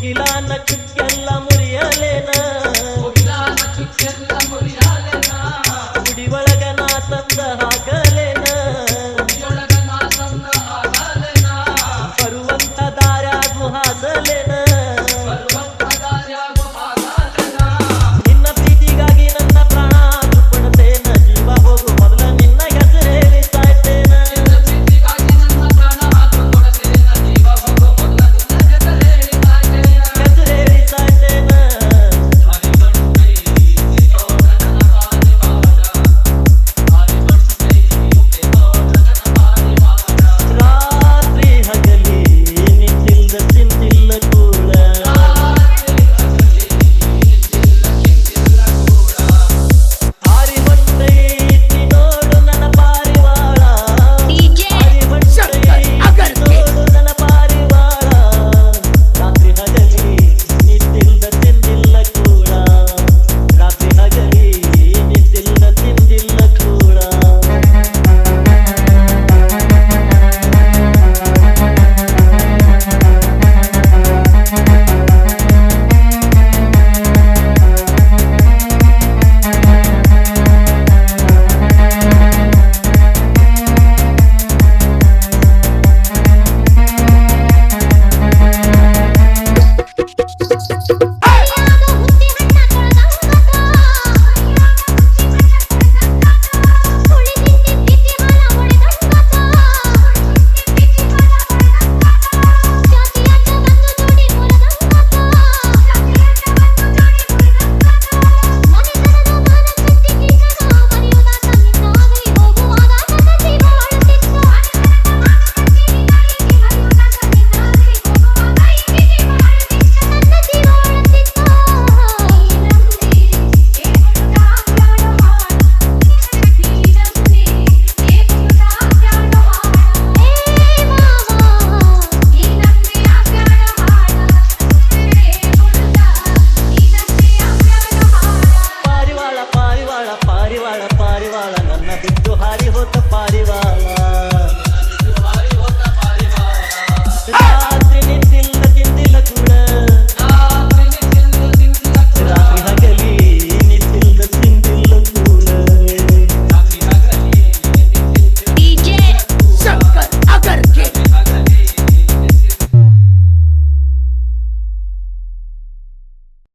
ಮುಗಿಲಾನ ಚುಕ್ಕೆಲ್ಲ ಮುರಿಯಲೇನ ಗುಡಿ ಒಳಗ ನಾ ತಂದ ಹಾಕಲೇನ ಬರುವಂತ ದಾರ್ಯಾಗು ಹಾಸಲೇನ ನಿನ್ನ ಪ್ರೀತಿಗಾಗಿ ನನ್ನ ಪ್ರಾಣ ದುಪ್ಪಡತೇನ ಜೀವ ಹೋಗು ಮೊದಲ ನಿನ್ನ ಹೆಸರೇಳಿ ಸಾಯ್ತೇನ ಹೆಸರೇಳಿ ಸಾಯ್ತೇನ ರಾತ್ರಿ ಹಗಲಿ ನಿಂತಿಲ್ದ ಚಿಂತಿಲ್ಲ ಕೂಡ ಹಾರಿ ಹೊಂಟೈತಿ ನೋಡು ನನ್ನ ಪಾರಿವಾಳ ಹಾರಿ ಹೊಂಟೈತಿ ನೋಡು ನನ್ನ ಪಾರಿವಾಳ ರಾತ್ರಿ ಹಗಲಿ ನಿಂತಿಲ್ದ ಚಿಂತಿಲ್ಲ ಕೂಡ ರಾತ್ರಿ ಹಗಲಿ ನಿಂತಿಲ್ದ ಚಿಂತಿಲ್ಲ ಕೂಡ ಪಾರಿವಾಳ ಪಾರಿವಾಳ ಪಾರಿವಾಳ ನನ್ನ ಬಿಟ್ಟು ಹಾರಿ ಹೋತ ಪಾರಿವಾಳ